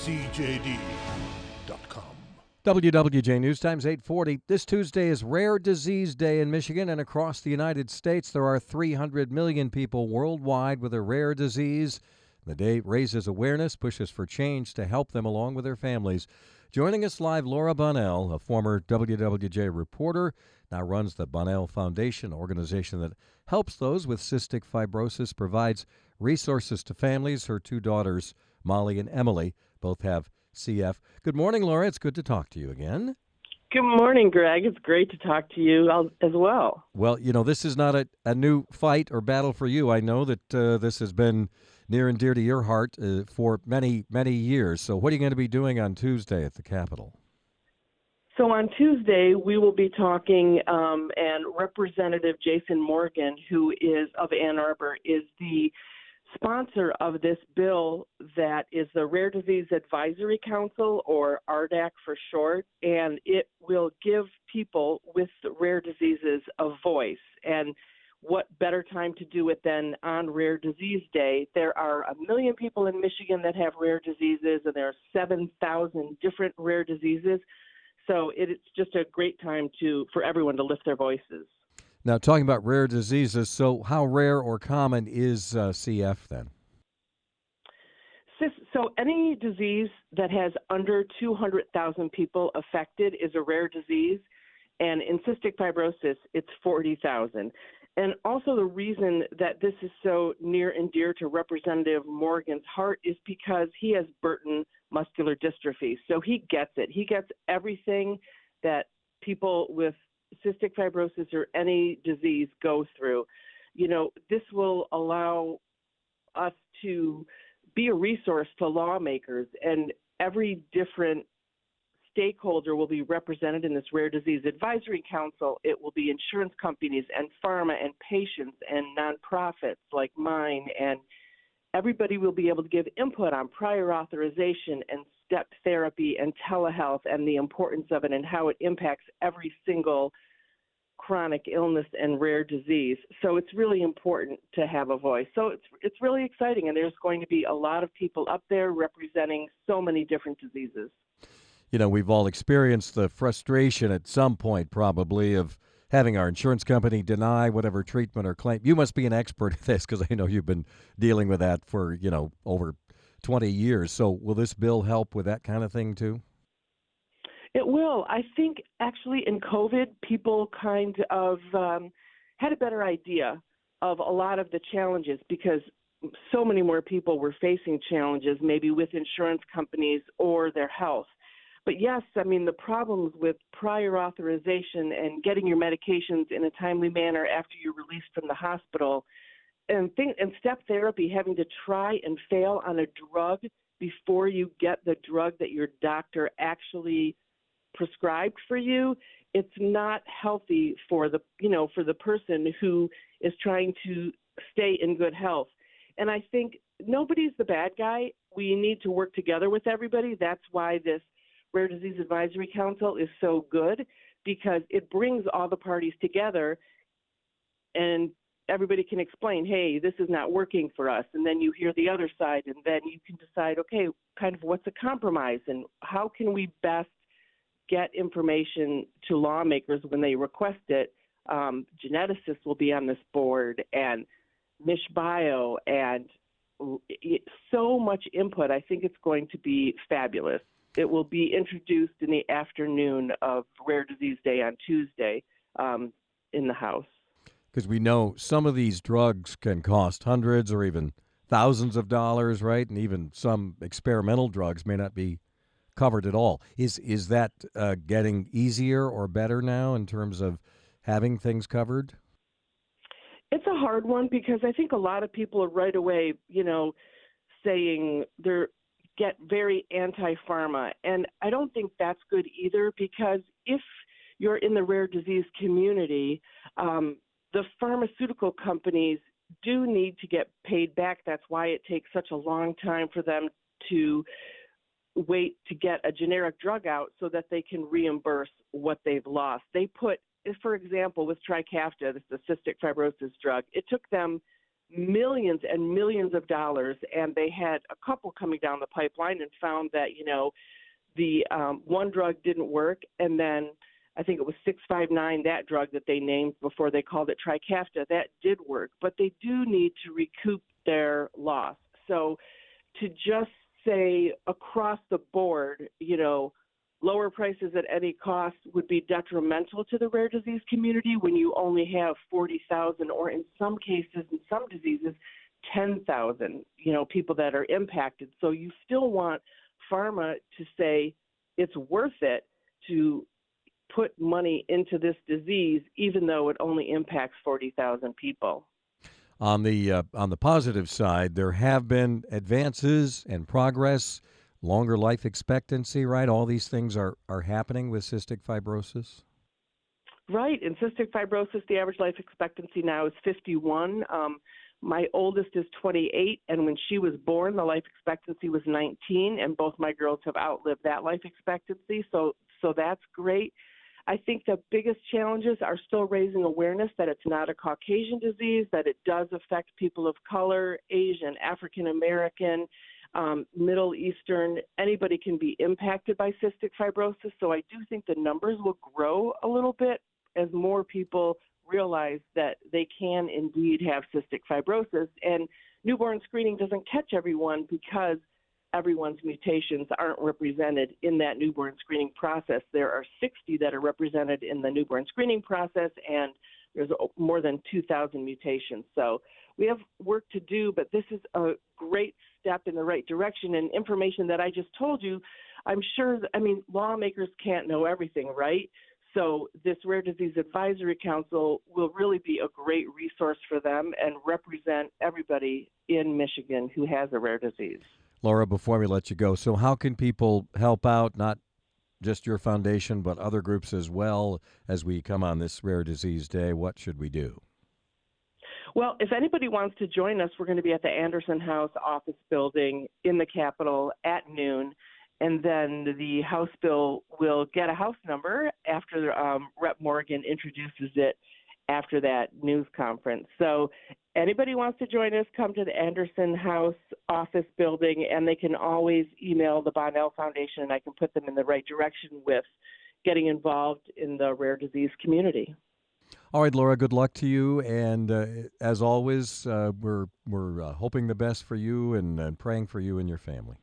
CJD.com. WWJ News Times 840. This Tuesday is Rare Disease Day in Michigan and across the United States. There are 300 million people worldwide with a rare disease. The day raises awareness, pushes for change to help them along with their families. Joining us live, Laura Bonnell, a former WWJ reporter, now runs the Bonnell Foundation, an organization that helps those with cystic fibrosis, provides resources to families. Her two daughters, Molly and Emily, both have CF. Good morning, Laura. It's good to talk to you again. Good morning, Greg. It's great to talk to you as well. Well, you know, this is not a new fight or battle for you. I know that this has been near and dear to your heart for many, many years. So what are you going to be doing on Tuesday at the Capitol? So on Tuesday, we will be talking, and Representative Jason Morgan, who is of Ann Arbor, is the sponsor of this bill that is the Rare Disease Advisory Council, or RDAC for short, and it will give people with rare diseases a voice. And what better time to do it than on Rare Disease Day? There are 1 million people in Michigan that have rare diseases, and there are 7,000 different rare diseases. So it's just a great time for everyone to lift their voices. Now, talking about rare diseases, so how rare or common is CF then? So any disease that has under 200,000 people affected is a rare disease, and in cystic fibrosis, it's 40,000. And also the reason that this is so near and dear to Representative Morgan's heart is because he has Burton Muscular Dystrophy. So he gets it. He gets everything that people with cystic fibrosis or any disease go through. You know, this will allow us to be a resource to lawmakers, and every different stakeholder will be represented in this Rare Disease Advisory Council. It will be insurance companies and pharma and patients and nonprofits like mine, and everybody will be able to give input on prior authorization and step therapy and telehealth and the importance of it and how it impacts every single chronic illness and rare disease. So it's really important to have a voice. So it's really exciting, and there's going to be a lot of people up there representing so many different diseases. You know, we've all experienced the frustration at some point probably of having our insurance company deny whatever treatment or claim. You must be an expert at this because I know you've been dealing with that for, you know, over 20 years. So will this bill help with that kind of thing too? It will. I think actually in COVID, people kind of had a better idea of a lot of the challenges because so many more people were facing challenges maybe with insurance companies or their health. But yes, I mean, the problems with prior authorization and getting your medications in a timely manner after you're released from the hospital and step therapy, having to try and fail on a drug before you get the drug that your doctor actually prescribed for you, it's not healthy for the person who is trying to stay in good health. And I think nobody's the bad guy. We need to work together with everybody. That's why this Rare Disease Advisory Council is so good, because it brings all the parties together and everybody can explain, hey, this is not working for us. And then you hear the other side, and then you can decide, okay, kind of what's a compromise and how can we best get information to lawmakers when they request it. Geneticists will be on this board, and MishBio, and so much input. I think it's going to be fabulous. It will be introduced in the afternoon of Rare Disease Day on Tuesday in the House. Because we know some of these drugs can cost hundreds or even thousands of dollars, right? And even some experimental drugs may not be covered at all. Is that getting easier or better now in terms of having things covered? It's a hard one because I think a lot of people are right away, saying they're get very anti-pharma. And I don't think that's good either, because if you're in the rare disease community, the pharmaceutical companies do need to get paid back. That's why it takes such a long time for them to wait to get a generic drug out so that they can reimburse what they've lost. They put, for example, with Trikafta, this is the cystic fibrosis drug, it took them millions and millions of dollars, and they had a couple coming down the pipeline and found that, the one drug didn't work, and then I think it was 659, that drug that they named before they called it Trikafta, that did work, but they do need to recoup their loss. So to just say across the board, lower prices at any cost would be detrimental to the rare disease community when you only have 40,000, or in some cases, in some diseases, 10,000, people that are impacted. So you still want pharma to say it's worth it to put money into this disease, even though it only impacts 40,000 people. On the positive side, there have been advances and progress, longer life expectancy, right? All these things are happening with cystic fibrosis. Right. In cystic fibrosis, the average life expectancy now is 51. My oldest is 28, and when she was born, the life expectancy was 19, and both my girls have outlived that life expectancy, so that's great. I think the biggest challenges are still raising awareness that it's not a Caucasian disease, that it does affect people of color, Asian, African American, Middle Eastern. Anybody can be impacted by cystic fibrosis, so I do think the numbers will grow a little bit as more people realize that they can indeed have cystic fibrosis. And newborn screening doesn't catch everyone because everyone's mutations aren't represented in that newborn screening process. There are 60 that are represented in the newborn screening process, and there's more than 2,000 mutations. So we have work to do, but this is a great step in the right direction. And information that I just told you, I'm sure, lawmakers can't know everything, right? So this Rare Disease Advisory Council will really be a great resource for them and represent everybody in Michigan who has a rare disease. Laura, before we let you go, so how can people help out, not just your foundation, but other groups as well, as we come on this Rare Disease Day? What should we do? Well, if anybody wants to join us, we're going to be at the Anderson House office building in the Capitol at noon. And then the House bill will get a House number after Rep. Morgan introduces it after that news conference. So anybody wants to join us, come to the Anderson House office building, and they can always email the Bonnell Foundation, and I can put them in the right direction with getting involved in the rare disease community. All right, Laura, good luck to you. And as always, we're hoping the best for you and praying for you and your family.